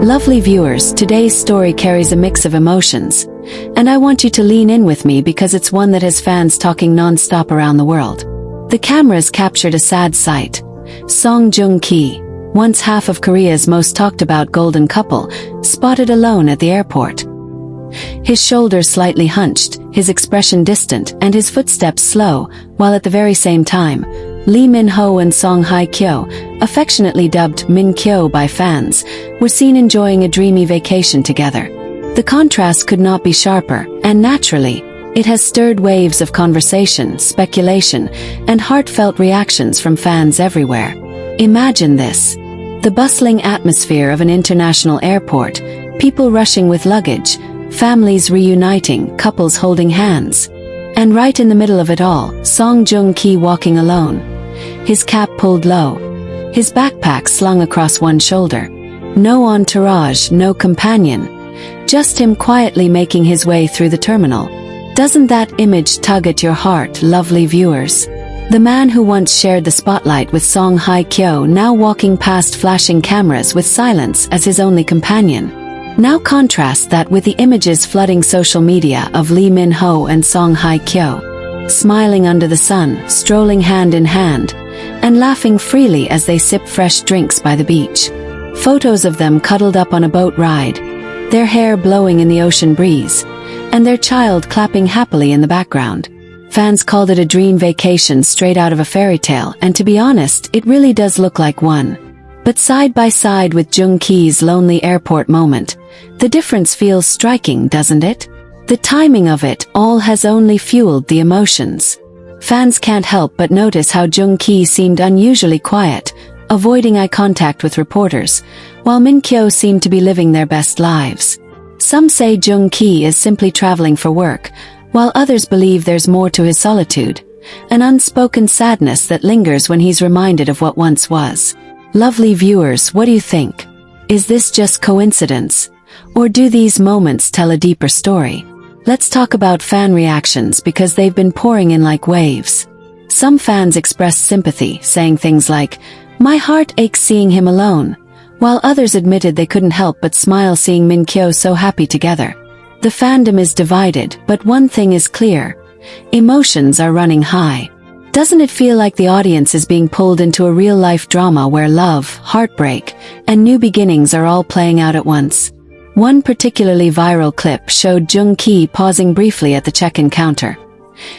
Lovely viewers, today's story carries a mix of emotions, and I want you to lean in with me because it's one that has fans talking non-stop around the world. The cameras captured a sad sight. Song Joong-ki, once half of Korea's most talked about golden couple, spotted alone at the airport. His shoulders slightly hunched, his expression distant, and his footsteps slow, while at the very same time, Lee Min-ho and Song Hye-kyo, affectionately dubbed Min-Kyo by fans, were seen enjoying a dreamy vacation together. The contrast could not be sharper, and naturally, it has stirred waves of conversation, speculation, and heartfelt reactions from fans everywhere. Imagine this. The bustling atmosphere of an international airport, people rushing with luggage, families reuniting, couples holding hands. And right in the middle of it all, Song Joong-ki walking alone. His cap pulled low, his backpack slung across one shoulder. No entourage, no companion, just him quietly making his way through the terminal. Doesn't that image tug at your heart, lovely viewers? The man who once shared the spotlight with Song Hye-kyo now walking past flashing cameras with silence as his only companion. Now contrast that with the images flooding social media of Lee Min-ho and Song Hye-kyo, smiling under the sun, strolling hand in hand, and laughing freely as they sip fresh drinks by the beach. Photos of them cuddled up on a boat ride, their hair blowing in the ocean breeze, and their child clapping happily in the background. Fans called it a dream vacation straight out of a fairy tale, and to be honest, it really does look like one. But side by side with Joong-ki's lonely airport moment, the difference feels striking, doesn't it? The timing of it all has only fueled the emotions. Fans can't help but notice how Joong-ki seemed unusually quiet, avoiding eye contact with reporters, while Min-Kyo seemed to be living their best lives. Some say Joong-ki is simply traveling for work, while others believe there's more to his solitude, an unspoken sadness that lingers when he's reminded of what once was. Lovely viewers, what do you think? Is this just coincidence? Or do these moments tell a deeper story? Let's talk about fan reactions because they've been pouring in like waves. Some fans expressed sympathy, saying things like, "My heart aches seeing him alone," while others admitted they couldn't help but smile seeing Min-Kyo so happy together. The fandom is divided, but one thing is clear. Emotions are running high. Doesn't it feel like the audience is being pulled into a real-life drama where love, heartbreak, and new beginnings are all playing out at once? One particularly viral clip showed Joong-ki pausing briefly at the check-in counter,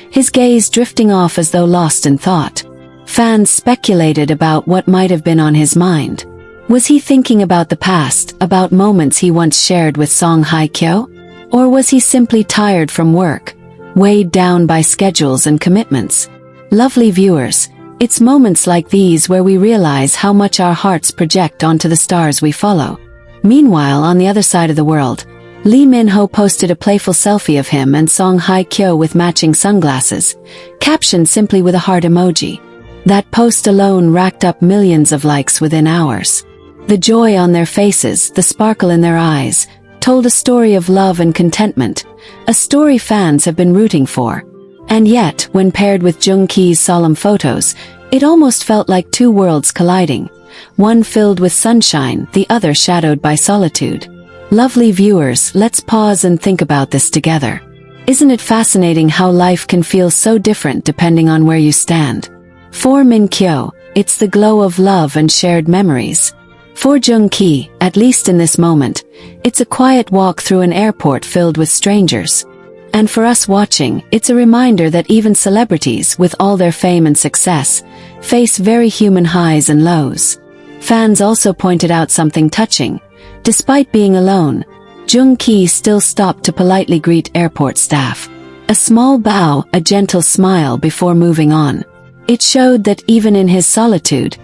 his gaze drifting off as though lost in thought. Fans speculated about what might have been on his mind. Was he thinking about the past, about moments he once shared with Song Hye-kyo? Or was he simply tired from work, weighed down by schedules and commitments? Lovely viewers, it's moments like these where we realize how much our hearts project onto the stars we follow. Meanwhile, on the other side of the world, Lee Min-ho posted a playful selfie of him and Song Hye-kyo with matching sunglasses, captioned simply with a heart emoji. That post alone racked up millions of likes within hours. The joy on their faces, the sparkle in their eyes, told a story of love and contentment, a story fans have been rooting for. And yet, when paired with Joong-ki's solemn photos, it almost felt like two worlds colliding, one filled with sunshine, the other shadowed by solitude. Lovely viewers, let's pause and think about this together. Isn't it fascinating how life can feel so different depending on where you stand? For Min-Kyo, it's the glow of love and shared memories. For Joong-ki, at least in this moment, it's a quiet walk through an airport filled with strangers. And for us watching, it's a reminder that even celebrities, with all their fame and success, face very human highs and lows. Fans also pointed out something touching. Despite being alone, Joong-ki still stopped to politely greet airport staff. A small bow, a gentle smile before moving on. It showed that even in his solitude,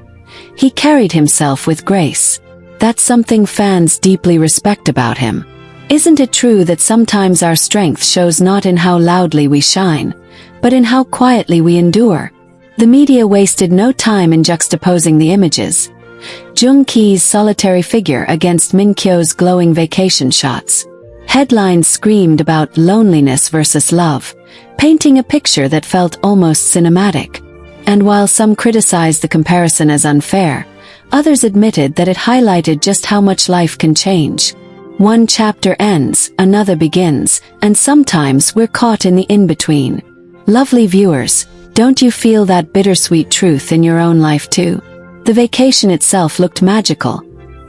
he carried himself with grace. That's something fans deeply respect about him. Isn't it true that sometimes our strength shows not in how loudly we shine, but in how quietly we endure? The media wasted no time in juxtaposing the images. Joong-ki's solitary figure against Min-Kyo's glowing vacation shots. Headlines screamed about loneliness versus love, painting a picture that felt almost cinematic. And while some criticized the comparison as unfair, Others admitted that it highlighted just how much life can change. One chapter ends, another begins, and sometimes we're caught in the in-between. Lovely viewers, don't you feel that bittersweet truth in your own life too? The vacation itself looked magical.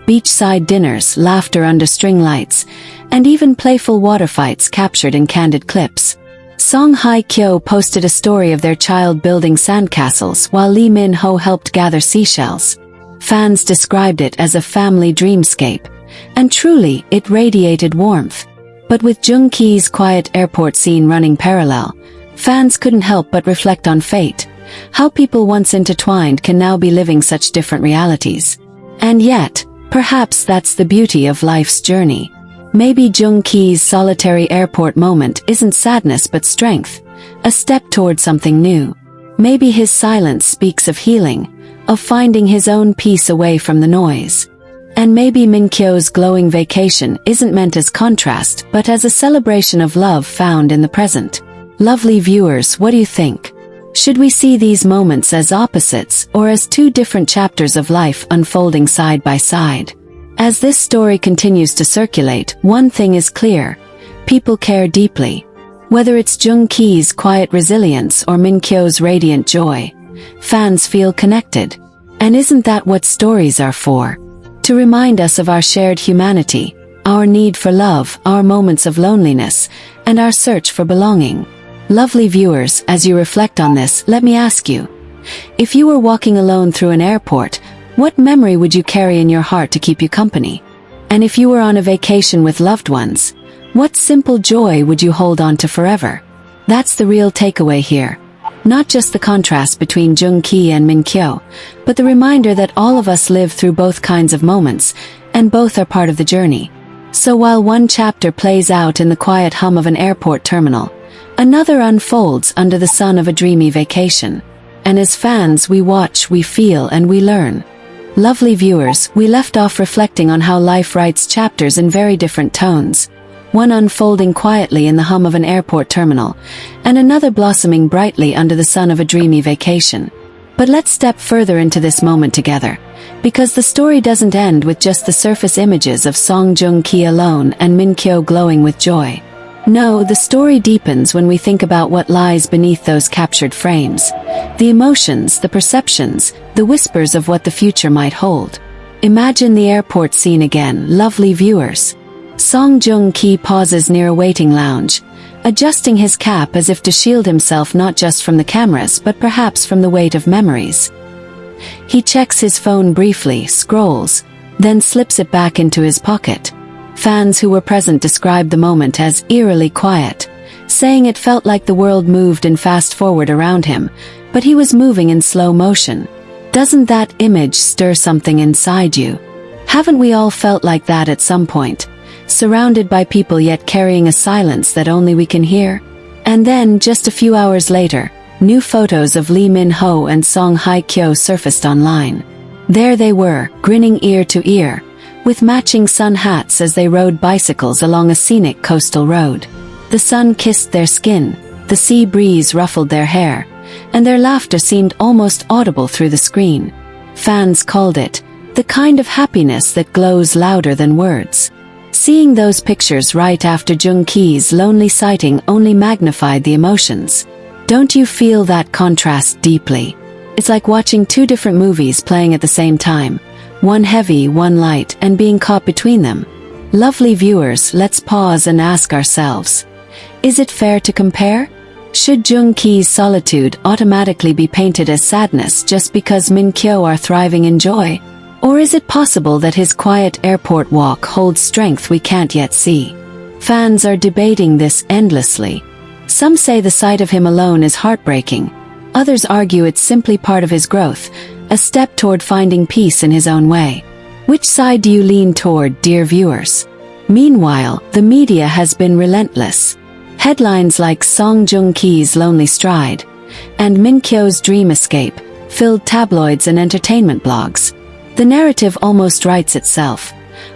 Beachside dinners, laughter under string lights, and even playful water fights captured in candid clips. Song Hye-kyo posted a story of their child building sandcastles while Lee Min-ho helped gather seashells. Fans described it as a family dreamscape, and truly, it radiated warmth. But with Joong-ki's quiet airport scene running parallel, fans couldn't help but reflect on fate. How people once intertwined can now be living such different realities. And yet, perhaps that's the beauty of life's journey. Maybe Joong-ki's solitary airport moment isn't sadness but strength, a step toward something new. Maybe his silence speaks of healing, of finding his own peace away from the noise. And maybe Min-kyo's glowing vacation isn't meant as contrast but as a celebration of love found in the present. Lovely viewers, what do you think? Should we see these moments as opposites or as two different chapters of life unfolding side by side? As this story continues to circulate, one thing is clear. People care deeply. Whether it's Joong-ki's quiet resilience or Min-kyo's radiant joy, fans feel connected. And isn't that what stories are for? To remind us of our shared humanity, our need for love, our moments of loneliness, and our search for belonging. Lovely viewers, as you reflect on this, let me ask you. If you were walking alone through an airport, what memory would you carry in your heart to keep you company? And if you were on a vacation with loved ones, what simple joy would you hold on to forever? That's the real takeaway here. Not just the contrast between Joong-ki and Min-kyo, but the reminder that all of us live through both kinds of moments, and both are part of the journey. So while one chapter plays out in the quiet hum of an airport terminal, another unfolds under the sun of a dreamy vacation. And as fans, we watch, we feel, and we learn. Lovely viewers, we left off reflecting on how life writes chapters in very different tones. One unfolding quietly in the hum of an airport terminal, and another blossoming brightly under the sun of a dreamy vacation. But let's step further into this moment together, because the story doesn't end with just the surface images of Song Joong-ki alone and Min-kyo glowing with joy. No, the story deepens when we think about what lies beneath those captured frames. The emotions, the perceptions, the whispers of what the future might hold. Imagine the airport scene again, lovely viewers. Song Joong-ki pauses near a waiting lounge, adjusting his cap as if to shield himself not just from the cameras but perhaps from the weight of memories. He checks his phone briefly, scrolls, then slips it back into his pocket. Fans who were present described the moment as eerily quiet, saying it felt like the world moved in fast forward around him, but he was moving in slow motion. Doesn't that image stir something inside you? Haven't we all felt like that at some point? Surrounded by people yet carrying a silence that only we can hear? And then, just a few hours later, new photos of Lee Min-ho and Song Hye-kyo surfaced online. There they were, grinning ear to ear, with matching sun hats as they rode bicycles along a scenic coastal road. The sun kissed their skin, the sea breeze ruffled their hair, and their laughter seemed almost audible through the screen. Fans called it the kind of happiness that glows louder than words. Seeing those pictures right after Joong-ki's lonely sighting only magnified the emotions. Don't you feel that contrast deeply? It's like watching two different movies playing at the same time. One heavy, one light, and being caught between them. Lovely viewers, let's pause and ask ourselves. Is it fair to compare? Should Joong-ki's solitude automatically be painted as sadness just because Min-kyo are thriving in joy? Or is it possible that his quiet airport walk holds strength we can't yet see? Fans are debating this endlessly. Some say the sight of him alone is heartbreaking. Others argue it's simply part of his growth, a step toward finding peace in his own way. Which side do you lean toward, dear viewers? Meanwhile, the media has been relentless. Headlines like Song Joong-ki's lonely stride and Min-kyo's dream escape filled tabloids and entertainment blogs. The narrative almost writes itself.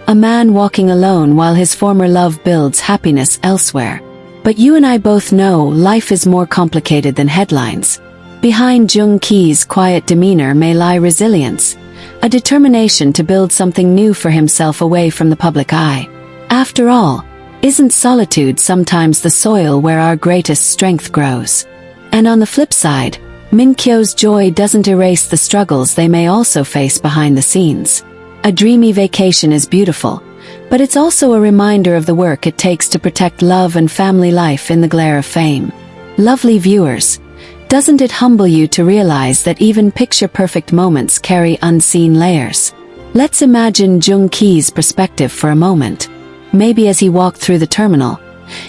A man walking alone while his former love builds happiness elsewhere. But you and I both know life is more complicated than headlines. Behind Joong-ki's quiet demeanor may lie resilience, a determination to build something new for himself away from the public eye. After all, isn't solitude sometimes the soil where our greatest strength grows? And on the flip side, Min-Kyo's joy doesn't erase the struggles they may also face behind the scenes. A dreamy vacation is beautiful, but it's also a reminder of the work it takes to protect love and family life in the glare of fame. Lovely viewers, doesn't it humble you to realize that even picture-perfect moments carry unseen layers? Let's imagine Joong-ki's perspective for a moment. Maybe as he walked through the terminal,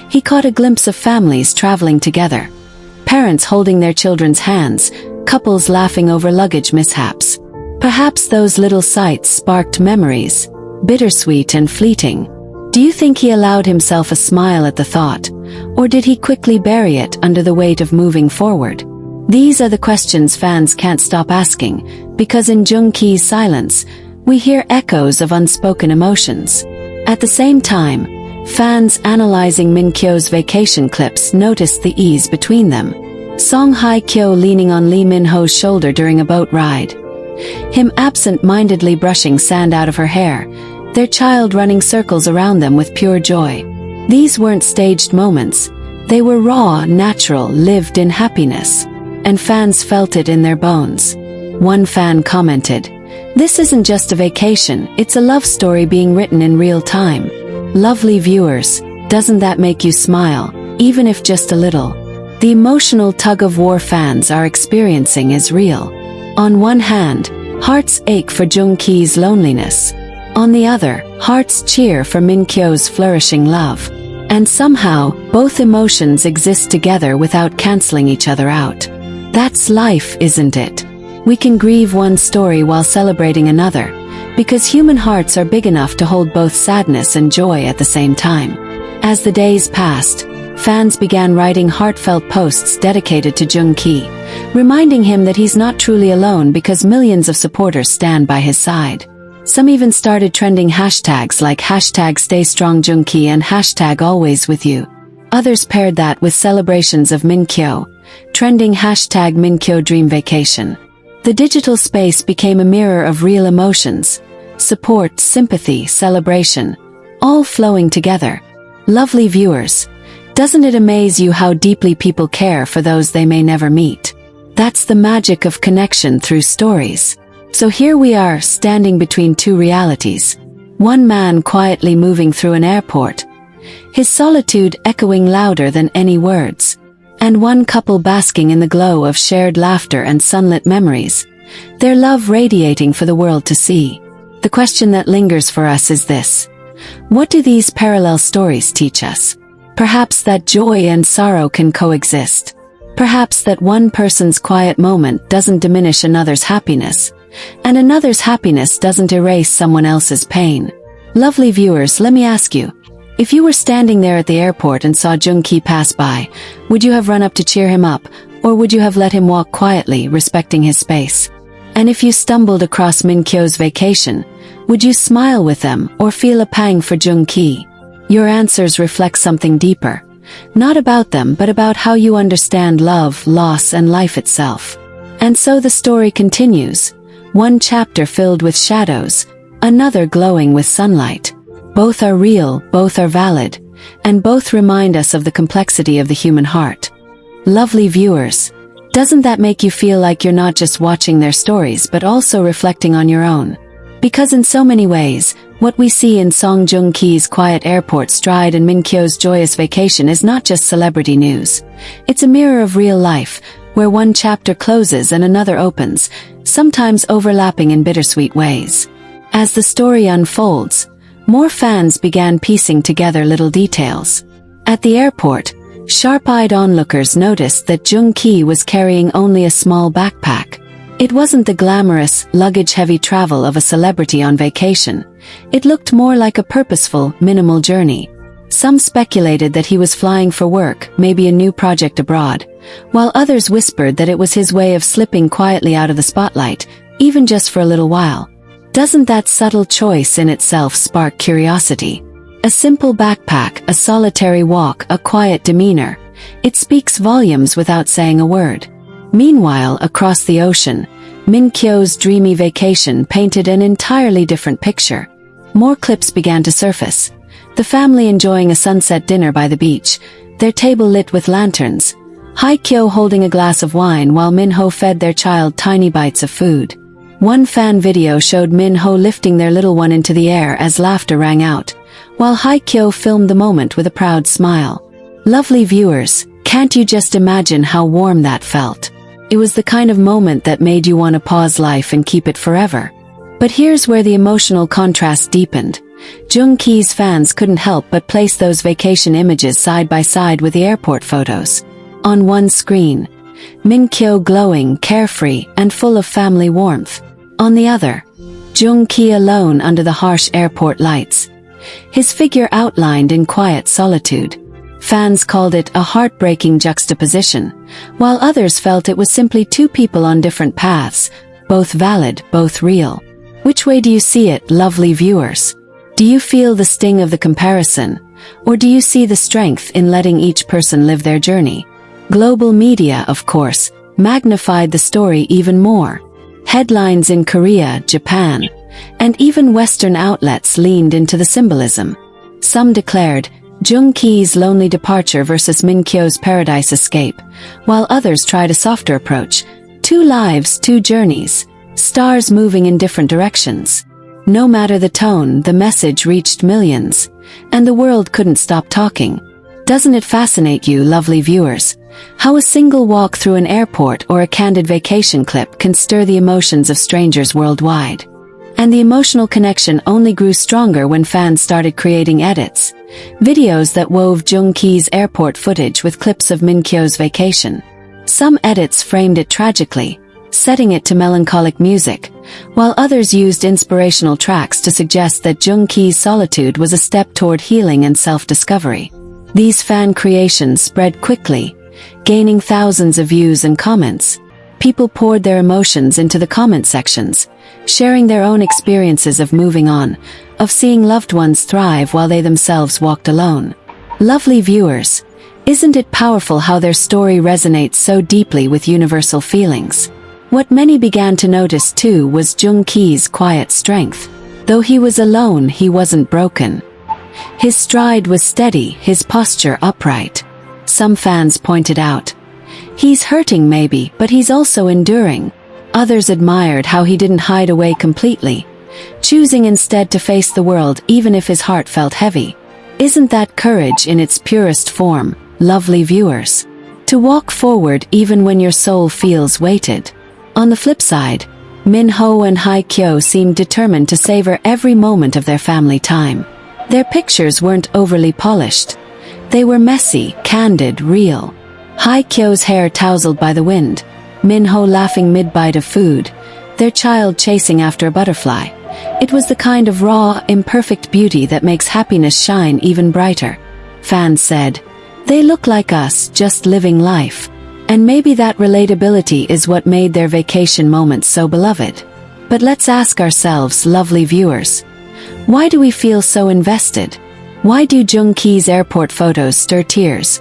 he caught a glimpse of families traveling together. Parents holding their children's hands, couples laughing over luggage mishaps. Perhaps those little sights sparked memories, bittersweet and fleeting. Do you think he allowed himself a smile at the thought, or did he quickly bury it under the weight of moving forward? These are the questions fans can't stop asking, because in Joong-ki's silence, we hear echoes of unspoken emotions. At the same time, fans analyzing Min-Kyo's vacation clips noticed the ease between them. Song Hye-kyo leaning on Lee Min-ho's shoulder during a boat ride. Him absent-mindedly brushing sand out of her hair, their child running circles around them with pure joy. These weren't staged moments. They were raw, natural, lived-in happiness. And fans felt it in their bones. One fan commented, "This isn't just a vacation, it's a love story being written in real time." Lovely viewers, doesn't that make you smile, even if just a little? The emotional tug-of-war fans are experiencing is real. On one hand, hearts ache for Joong-ki's loneliness. On the other, hearts cheer for Min-Kyo's flourishing love. And somehow, both emotions exist together without canceling each other out. That's life, isn't it? We can grieve one story while celebrating another, because human hearts are big enough to hold both sadness and joy at the same time. As the days passed, fans began writing heartfelt posts dedicated to Joong-ki, reminding him that he's not truly alone because millions of supporters stand by his side. Some even started trending hashtags like #StayStrongJoong-ki and #AlwaysWithYou. Others paired that with celebrations of Min-Kyo, trending #MinKyoDreamVacation. The digital space became a mirror of real emotions, support, sympathy, celebration, all flowing together. Lovely viewers, doesn't it amaze you how deeply people care for those they may never meet? That's the magic of connection through stories. So here we are, standing between two realities. One man quietly moving through an airport, his solitude echoing louder than any words. And one couple basking in the glow of shared laughter and sunlit memories, their love radiating for the world to see. The question that lingers for us is this: what do these parallel stories teach us? Perhaps that joy and sorrow can coexist. Perhaps that one person's quiet moment doesn't diminish another's happiness, and another's happiness doesn't erase someone else's pain. Lovely viewers, let me ask you, if you were standing there at the airport and saw Joong-ki pass by, would you have run up to cheer him up, or would you have let him walk quietly, respecting his space? And if you stumbled across Min-Kyo's vacation, would you smile with them or feel a pang for Joong-ki? Your answers reflect something deeper, not about them but about how you understand love, loss, and life itself. And so the story continues, one chapter filled with shadows, another glowing with sunlight. Both are real, both are valid, and both remind us of the complexity of the human heart. Lovely viewers, doesn't that make you feel like you're not just watching their stories but also reflecting on your own? Because in so many ways, what we see in Song Joong-ki's quiet airport stride and Min-Kyo's joyous vacation is not just celebrity news. It's a mirror of real life, where one chapter closes and another opens, sometimes overlapping in bittersweet ways. As the story unfolds, more fans began piecing together little details. At the airport, sharp-eyed onlookers noticed that Joong-ki was carrying only a small backpack. It wasn't the glamorous, luggage-heavy travel of a celebrity on vacation. It looked more like a purposeful, minimal journey. Some speculated that he was flying for work, maybe a new project abroad, while others whispered that it was his way of slipping quietly out of the spotlight, even just for a little while. Doesn't that subtle choice in itself spark curiosity? A simple backpack, a solitary walk, a quiet demeanor. It speaks volumes without saying a word. Meanwhile, across the ocean, Min-Kyo's dreamy vacation painted an entirely different picture. More clips began to surface. The family enjoying a sunset dinner by the beach, their table lit with lanterns, Kyo holding a glass of wine while Min-Ho fed their child tiny bites of food. One fan video showed Min-Ho lifting their little one into the air as laughter rang out, while Kyo filmed the moment with a proud smile. Lovely viewers, can't you just imagine how warm that felt? It was the kind of moment that made you want to pause life and keep it forever. But here's where the emotional contrast deepened. Joong-ki's fans couldn't help but place those vacation images side by side with the airport photos. On one screen, Min-Kyo glowing, carefree, and full of family warmth. On the other, Joong-ki alone under the harsh airport lights, his figure outlined in quiet solitude. Fans called it a heartbreaking juxtaposition, while others felt it was simply two people on different paths, both valid, both real. Which way do you see it, lovely viewers? Do you feel the sting of the comparison, or do you see the strength in letting each person live their journey? Global media, of course, magnified the story even more. Headlines in Korea, Japan, and even Western outlets leaned into the symbolism. Some declared Joong-ki's lonely departure versus Min-Kyo's paradise escape, while others tried a softer approach. Two lives, two journeys, stars moving in different directions. No matter the tone, the message reached millions, and the world couldn't stop talking. Doesn't it fascinate you, lovely viewers, how a single walk through an airport or a candid vacation clip can stir the emotions of strangers worldwide? And the emotional connection only grew stronger when fans started creating edits, videos that wove Joong-ki's airport footage with clips of Min-Kyo's vacation. Some edits framed it tragically, setting it to melancholic music, while others used inspirational tracks to suggest that Joong-ki's solitude was a step toward healing and self-discovery. These fan creations spread quickly, gaining thousands of views and comments. People poured their emotions into the comment sections, sharing their own experiences of moving on, of seeing loved ones thrive while they themselves walked alone. Lovely viewers, isn't it powerful how their story resonates so deeply with universal feelings? What many began to notice too was Joong-ki's quiet strength. Though he was alone, he wasn't broken. His stride was steady, his posture upright. Some fans pointed out, he's hurting maybe, but he's also enduring. Others admired how he didn't hide away completely, choosing instead to face the world even if his heart felt heavy. Isn't that courage in its purest form, lovely viewers? To walk forward even when your soul feels weighted. On the flip side, Min-Ho and Kyo seemed determined to savor every moment of their family time. Their pictures weren't overly polished. They were messy, candid, real. Kyo's hair tousled by the wind, Min-Ho laughing mid-bite of food, their child chasing after a butterfly. It was the kind of raw, imperfect beauty that makes happiness shine even brighter. Fans said, they look like us, just living life. And maybe that relatability is what made their vacation moments so beloved. But let's ask ourselves, lovely viewers, why do we feel so invested? Why do Joong-ki's airport photos stir tears,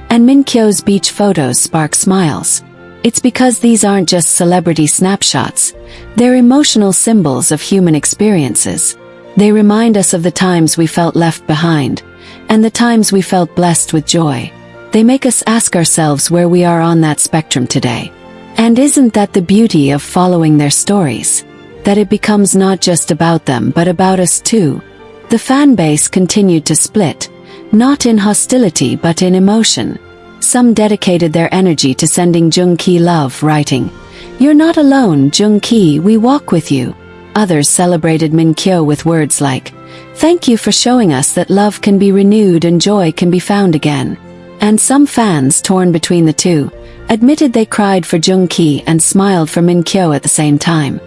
and Min-Kyo's beach photos spark smiles? It's because these aren't just celebrity snapshots. They're emotional symbols of human experiences. They remind us of the times we felt left behind, and the times we felt blessed with joy. They make us ask ourselves where we are on that spectrum today. And isn't that the beauty of following their stories? That it becomes not just about them but about us too. The fan base continued to split, not in hostility but in emotion. Some dedicated their energy to sending Joong-ki love, writing, "You're not alone, Joong-ki, we walk with you." Others celebrated Min-Kyo with words like, "Thank you for showing us that love can be renewed and joy can be found again." And some fans, torn between the two, admitted they cried for Joong-ki and smiled for Min-Kyo at the same time.